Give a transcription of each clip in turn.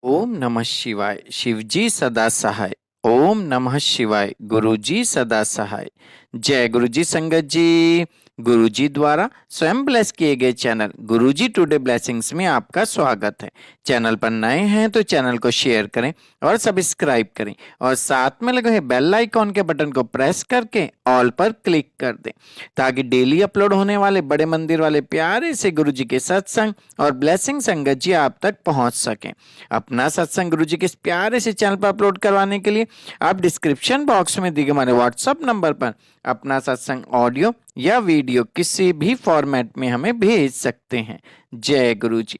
ओम नमः शिवाय। शिवजी सदा सहाय। ओम नमः शिवाय। गुरुजी सदा सहाय। जय गुरुजी संगत जी। गुरुजी द्वारा स्वयं ब्लेस किए गए चैनल गुरुजी टुडे ब्लेसिंग्स में आपका स्वागत है। चैनल पर नए हैं तो चैनल को शेयर करें और सब्सक्राइब करें और साथ में लगे बेल आइकॉन के बटन को प्रेस करके ऑल पर क्लिक कर दें ताकि डेली अपलोड होने वाले बड़े मंदिर वाले प्यारे से गुरुजी के सत्संग और ब्लेसिंग संगत जी आप तक पहुंच सकें। अपना सत्संग गुरुजी के इस प्यारे से चैनल पर अपलोड करवाने के लिए आप डिस्क्रिप्शन बॉक्स में दिए गए हमारे व्हाट्सएप नंबर पर अपना सत्संग ऑडियो या वीडियो किसी भी फॉर्मेट में हमें भेज सकते हैं। जय गुरुजी।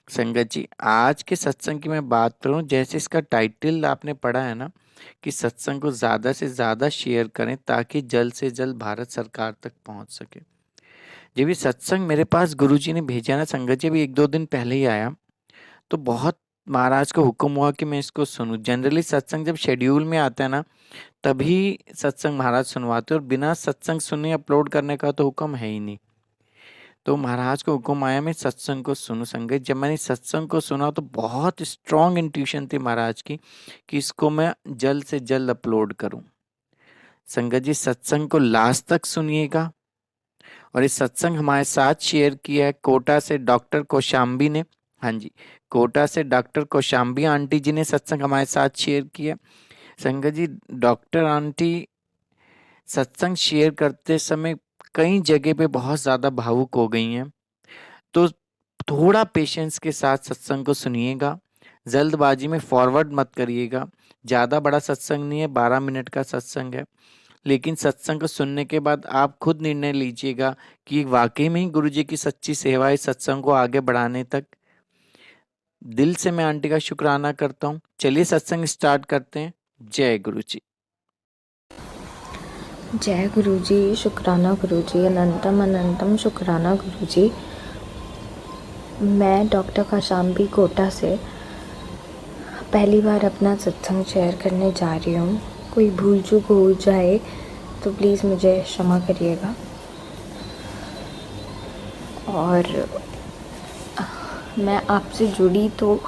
संगत जी, आज के सत्संग की मैं बात करूं, जैसे इसका टाइटल आपने पढ़ा है ना कि सत्संग को ज़्यादा से ज़्यादा शेयर करें ताकि जल्द से जल्द भारत सरकार तक पहुंच सके। जब ये सत्संग मेरे पास गुरुजी ने भेजा ना संगत जी, अभी 1-2 दिन पहले ही आया, तो बहुत महाराज को हुक्म हुआ कि मैं इसको सुनूं। जनरली सत्संग जब शेड्यूल में आता है ना, तभी सत्संग महाराज सुनवाते हैं और बिना सत्संग सुने अपलोड करने का तो हुक्म है ही नहीं। तो महाराज को हुक्म आया मैं सत्संग को सुनूं। संगत, जब मैंने सत्संग को सुना तो बहुत स्ट्रांग इंट्यूशन थी महाराज की कि इसको मैं जल्द से जल्द अपलोड करूं। संगत जी, सत्संग को लास्ट तक सुनिएगा। और इस सत्संग हमारे साथ शेयर किया है कोटा से डॉक्टर कौशाम्बी ने। हाँ जी, कोटा से डॉक्टर कौशाम्बी आंटी जी ने सत्संग हमारे साथ शेयर किया। संगत जी, डॉक्टर आंटी सत्संग शेयर करते समय कई जगह पे बहुत ज़्यादा भावुक हो गई हैं, तो थोड़ा पेशेंस के साथ सत्संग को सुनिएगा। जल्दबाजी में फॉरवर्ड मत करिएगा। ज़्यादा बड़ा सत्संग नहीं है, 12 मिनट का सत्संग है। लेकिन सत्संग को सुनने के बाद आप खुद निर्णय लीजिएगा कि वाकई में ही गुरु जी की सच्ची सेवा है सत्संग को आगे बढ़ाने तक। दिल से मैं आंटी का शुक्राना करता हूँ। चलिए सत्संग स्टार्ट करते हैं। जय गुरु जी। जय गुरुजी, शुक्राना गुरुजी, अनंतम अनंतम शुक्राना गुरुजी। मैं डॉक्टर कौशाम्बी कोटा से पहली बार अपना सत्संग शेयर करने जा रही हूँ। कोई भूल चूक हो जाए तो प्लीज़ मुझे क्षमा करिएगा। और मैं आपसे जुड़ी तो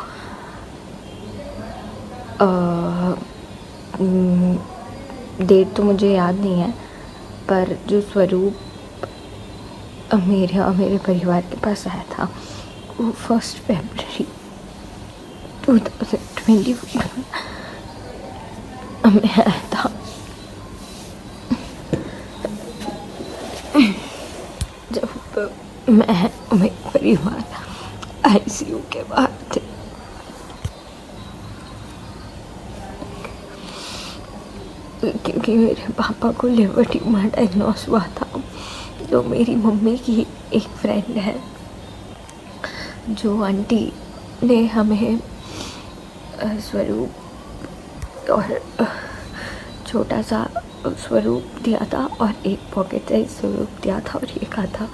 डेट तो मुझे याद नहीं है, पर जो स्वरूप मेरे परिवार के पास आया था वो 1 फरवरी 2024 में आया था। जब मैं मेरे परिवार आईसीयू के बाहर थे। क्योंकि मेरे पापा को लिवर ट्यूमर डायग्नोस हुआ था। तो मेरी मम्मी की एक फ्रेंड है जो आंटी ने हमें स्वरूप और छोटा सा स्वरूप दिया था और एक पॉकेट साइज स्वरूप दिया था। और ये कहा था,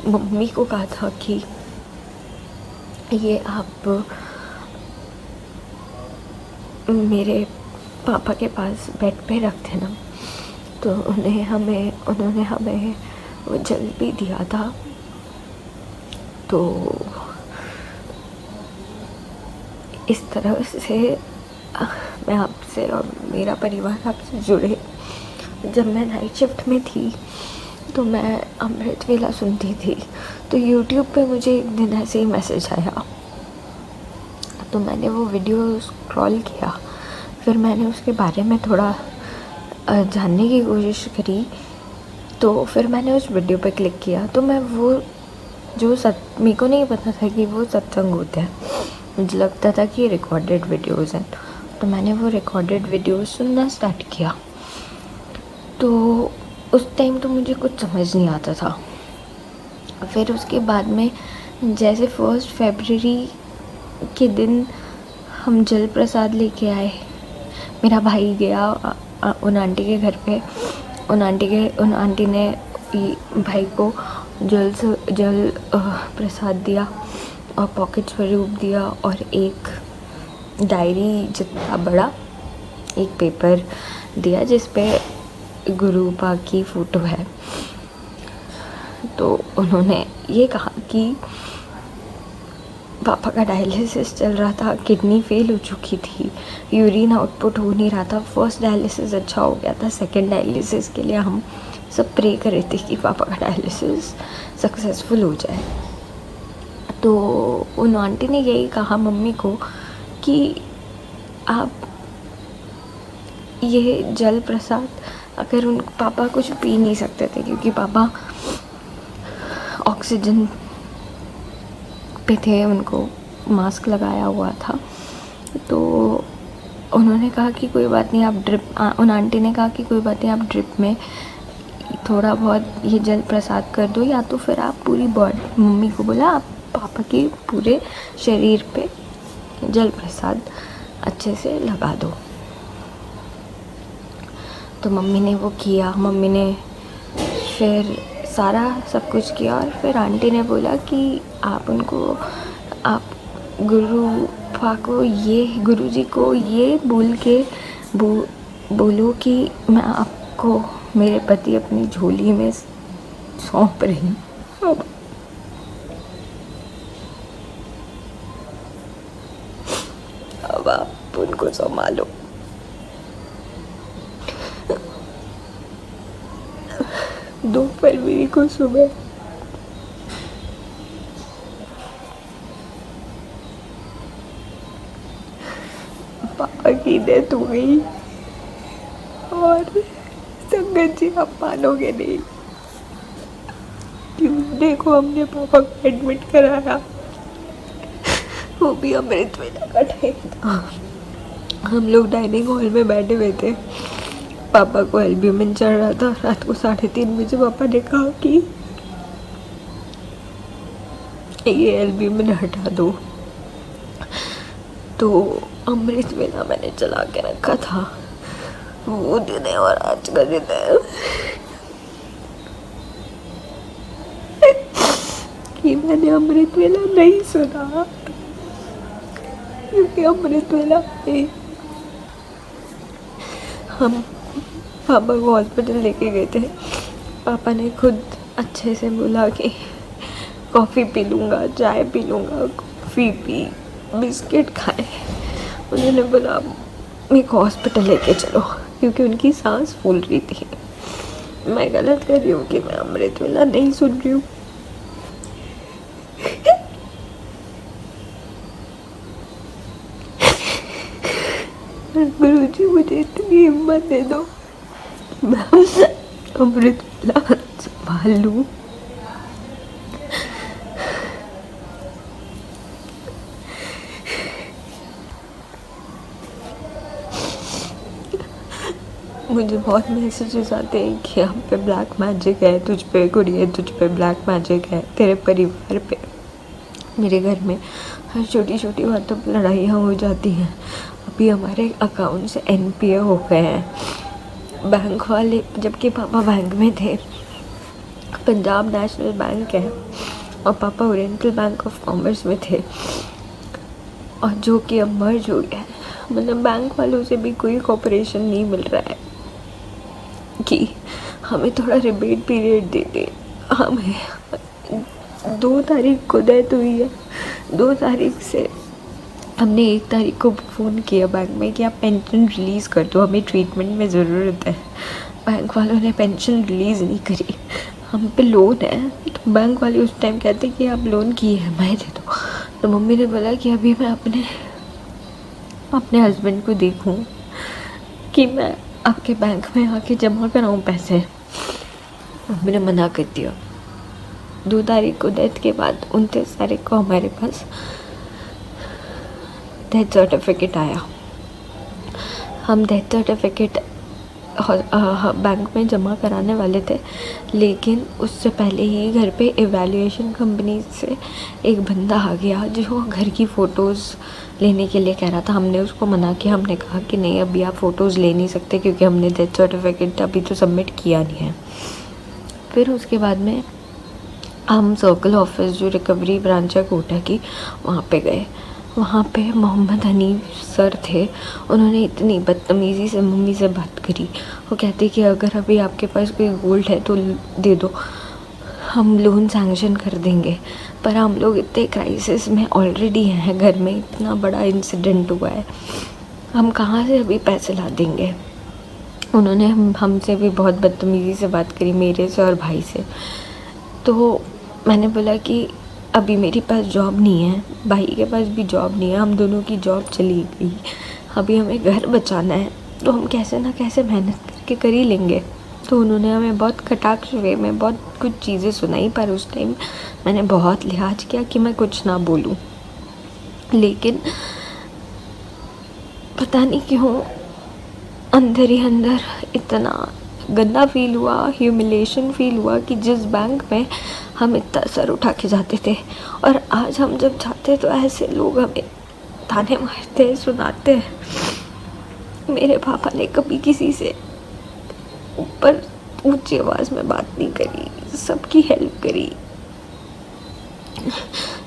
मम्मी को कहा था कि ये आप मेरे पापा के पास बेड पे रख देना। तो उन्होंने हमें वो जल भी दिया था। तो इस तरह से मैं आपसे और मेरा परिवार आपसे जुड़े। जब मैं नाइट शिफ्ट में थी तो मैं अमृत वेला सुनती थी। तो यूट्यूब पे मुझे एक दिन ऐसे ही मैसेज आया, तो मैंने वो वीडियो स्क्रॉल किया। फिर मैंने उसके बारे में थोड़ा जानने की कोशिश करी। तो फिर मैंने उस वीडियो पे क्लिक किया। तो मैं वो मेरे को नहीं पता था कि वो सत्संग होते हैं। मुझे लगता था कि ये रिकॉर्डेड वीडियोज़ हैं। तो मैंने वो रिकॉर्डेड वीडियोज़ सुनना स्टार्ट किया। तो उस टाइम तो मुझे कुछ समझ नहीं आता था। फिर उसके बाद में जैसे 1 फरवरी के दिन हम जल प्रसाद लेके आए, मेरा भाई गया उन आंटी के घर पे। उन आंटी ने भाई को जल प्रसाद दिया और पॉकेट स्वरूप दिया और एक डायरी जितना बड़ा एक पेपर दिया जिस पे गुरुपा की फ़ोटो है। तो उन्होंने ये कहा कि पापा का डायलिसिस चल रहा था, किडनी फेल हो चुकी थी, यूरिन आउटपुट हो नहीं रहा था। फर्स्ट डायलिसिस अच्छा हो गया था, सेकंड डायलिसिस के लिए हम सब प्रे कर रहे थे कि पापा का डायलिसिस सक्सेसफुल हो जाए। तो उन आंटी ने यही कहा मम्मी को कि आप ये जल प्रसाद, अगर उन पापा कुछ पी नहीं सकते थे क्योंकि पापा ऑक्सीजन पे थे, उनको मास्क लगाया हुआ था, तो उन्होंने कहा कि कोई बात नहीं, आप ड्रिप, उन आंटी ने कहा कि कोई बात नहीं, आप ड्रिप में थोड़ा बहुत ये जल प्रसाद कर दो, या तो फिर आप पूरी बॉडी, मम्मी को बोला आप पापा के पूरे शरीर पे जल प्रसाद अच्छे से लगा दो। तो मम्मी ने वो किया, मम्मी ने फिर सारा सब कुछ किया। और फिर आंटी ने बोला कि आप उनको, आप गुरुजी को ये बोल के बोलो कि मैं आपको मेरे पति अपनी झोली में सौंप रही हूँ। अब आप उनको संभालो। 2 फरवरी को सुबह पापा की डेथ हो गई। और संगत जी, आप मानोगे नहीं, ट्यूसडे को हमने पापा को एडमिट कराया, वो भी अमृत वेला का टाइम था। हम लोग डाइनिंग हॉल में बैठे हुए थे, पापा को एल्ब्यूमिन चढ़ रहा था। रात को 3:30 बजे पापा ने कहा कि ये एल्ब्यूमिन हटा दो। तो अमृत वेला मैंने चला के रखा था, वो दिन है और आज का दिन है कि मैंने अमृत वेला नहीं सुना, क्योंकि अमृत वेला में हम पापा को हॉस्पिटल लेके गए थे। पापा ने खुद अच्छे से बोला कि कॉफ़ी पी लूँगा, चाय पी लूँगा, कॉफ़ी पी, बिस्किट खाए। उन्होंने बोला मेरे को हॉस्पिटल लेके चलो, क्योंकि उनकी सांस फूल रही थी। मैं गलत कर रही हूँ कि मैं अमृत वेला नहीं सुन रही हूँ। गुरुजी मुझे इतनी हिम्मत दे दो, मैं अमृत वेला संभाल लूँ। मुझे बहुत मैसेजेस आते हैं कि यहाँ पे ब्लैक मैजिक है, तुझ पे गुड़िया, तुझ पे ब्लैक मैजिक है, तेरे परिवार पे। मेरे घर में हर छोटी छोटी बातों पर लड़ाइयाँ हो जाती हैं। अभी हमारे अकाउंट से NPA हो गए हैं बैंक वाले, जबकि पापा बैंक में थे। पंजाब नेशनल बैंक है और पापा ओरिएंटल बैंक ऑफ कॉमर्स में थे, और जो कि अब मर्ज हो गया है। मतलब बैंक वालों से भी कोई कोऑपरेशन नहीं मिल रहा है कि हमें थोड़ा रिबेट पीरियड दे दे। हमें 2 तारीख को डेथ हुई है, 2 तारीख से हमने 1 तारीख को फ़ोन किया बैंक में कि आप पेंशन रिलीज़ कर दो, हमें ट्रीटमेंट में ज़रूरत है। बैंक वालों ने पेंशन रिलीज़ नहीं करी। हम पे लोन है, तो बैंक वाले उस टाइम कहते कि आप लोन की EMI दे दो। तो मम्मी ने बोला कि अभी मैं अपने हस्बैंड को देखूं कि मैं आपके बैंक में आके जमा कराऊं पैसे। मम्मी ने मना कर दिया। 2 तारीख को डेथ के बाद 29 तारीख को हमारे पास डेथ सर्टिफिकेट आया। हम डेथ सर्टिफिकेट बैंक में जमा कराने वाले थे, लेकिन उससे पहले ही घर पे एवैल्यूएशन कंपनी से एक बंदा आ गया जो घर की फ़ोटोज़ लेने के लिए कह रहा था। हमने उसको मना किया, हमने कहा कि नहीं, अभी आप फ़ोटोज़ ले नहीं सकते क्योंकि हमने डेथ सर्टिफिकेट अभी तो सबमिट किया नहीं है। फिर उसके बाद में हम सर्कल ऑफिस, जो रिकवरी ब्रांच है कोटा की, वहाँ पे गए। वहाँ पे मोहम्मद हनीफ सर थे। उन्होंने इतनी बदतमीज़ी से मम्मी से बात करी। वो कहते कि अगर अभी आपके पास कोई गोल्ड है तो दे दो, हम लोन सैंक्शन कर देंगे, पर हम लोग इतने क्राइसिस में ऑलरेडी हैं, घर में इतना बड़ा इंसिडेंट हुआ है, हम कहाँ से अभी पैसे ला देंगे। उन्होंने हमसे भी बहुत बदतमीज़ी से बात करी, मेरे से और भाई से। तो मैंने बोला कि अभी मेरे पास जॉब नहीं है, भाई के पास भी जॉब नहीं है, हम दोनों की जॉब चली गई, अभी हमें घर बचाना है, तो हम कैसे ना कैसे मेहनत करके कर ही लेंगे। तो उन्होंने हमें बहुत कटाक्ष वे में बहुत कुछ चीज़ें सुनाई, पर उस टाइम मैंने बहुत लिहाज किया कि मैं कुछ ना बोलूं। लेकिन पता नहीं क्यों अंदर ही अंदर इतना गंदा फील हुआ, ह्यूमिलेशन फील हुआ कि जिस बैंक में हम इतना सर उठा के जाते थे, और आज हम जब जाते तो ऐसे लोग हमें ताने मारते हैं, सुनाते हैं। मेरे पापा ने कभी किसी से ऊपर ऊंची आवाज़ में बात नहीं करी, सबकी हेल्प करी।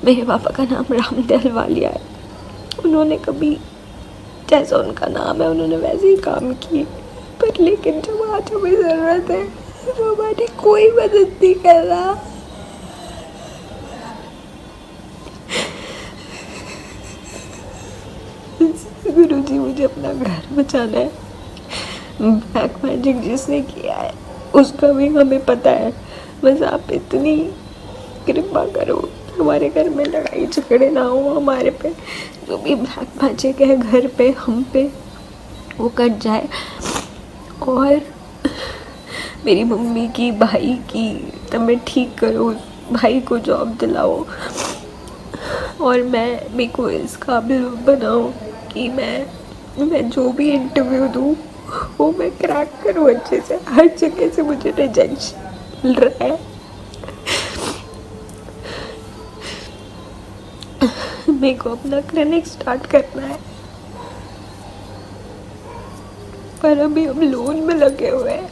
मेरे पापा का नाम रामदयाल वालिया है, उन्होंने कभी जैसा उनका नाम है उन्होंने वैसे ही काम किए, पर लेकिन जब आज हमें ज़रूरत है तो हमारी कोई मदद नहीं कर रहा। गुरुजी मुझे अपना घर बचाना है, ब्लैक मैजिक जिसने किया है उसका भी हमें पता है, बस आप इतनी कृपा करो हमारे घर में लड़ाई झगड़े ना हो, हमारे पे जो भी ब्लैक मैजिक है घर पे हम पे वो कट जाए, और मेरी मम्मी की भाई की तबीयत ठीक करो, भाई को जॉब दिलाओ, और मेरे को इस काबिल बनाओ कि मैं जो भी इंटरव्यू दूँ वो मैं क्रैक करूँ अच्छे से। हर जगह से मुझे रिजेक्शन मिल रहा है, मेरे को अपना क्लिनिक स्टार्ट करना है, पर अभी हम लोन में लगे हुए हैं।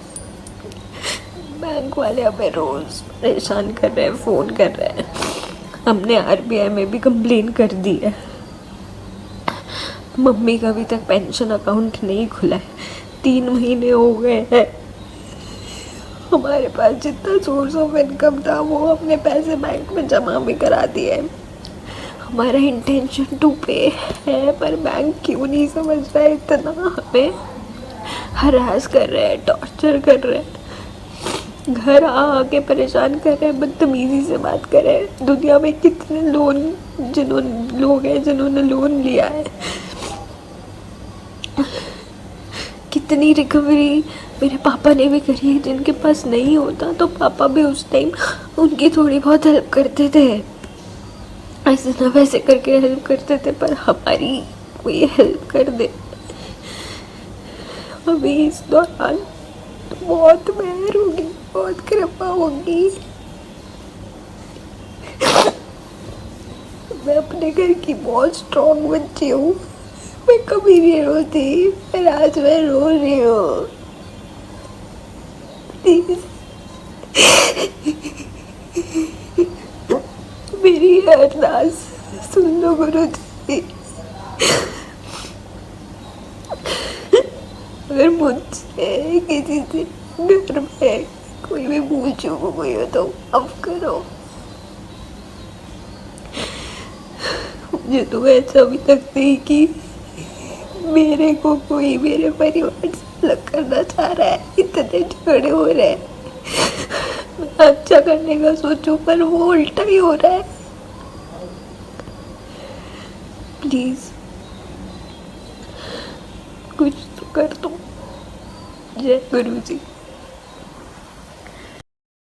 बैंक वाले हमें रोज परेशान कर रहे हैं, फ़ोन कर रहे हैं। हमने आरबीआई में भी कंप्लेन कर दी है, मम्मी का अभी तक पेंशन अकाउंट नहीं खुला है, 3 महीने हो गए हैं। हमारे पास जितना सोर्स ऑफ इनकम था वो हमने पैसे बैंक में जमा भी करा दिए। हमारा इंटेंशन टू पे है, पर बैंक क्यों नहीं समझ रहा है, इतना हमें हरास कर रहे हैं, टॉर्चर कर रहे हैं, घर आके परेशान कर रहे हैं, बदतमीजी से बात कर रहे हैं। दुनिया में कितने लोग हैं जिन्होंने लोन लिया है, कितनी रिकवरी मेरे पापा ने भी करी है। जिनके पास नहीं होता तो पापा भी उस टाइम उनकी थोड़ी बहुत हेल्प करते थे, ऐसे ना वैसे करके हेल्प करते थे, पर हमारी कोई हेल्प कर दे। अभी इस दौरान तो बहुत मेहर होगी, बहुत कृपा होगी। मैं अपने घर की बहुत स्ट्रॉन्ग बच्ची हूँ, मैं कभी नहीं रोती, पर आज मैं रो रही हूँ। प्लीज मेरी अरदास सुन लो गुरु जी। अगर मुझसे किसी से घर में कोई भी भूल चूक हो गई हो तो माफ करो। मुझे तो ऐसा अभी तक नहीं कि मेरे को कोई मेरे परिवार से अलग करना चाह रहा है, इतने झगड़े हो रहे हैं। मैं अच्छा करने का सोचूं पर वो उल्टा ही हो रहा है। प्लीज कुछ तो कर दो। जय गुरु जी।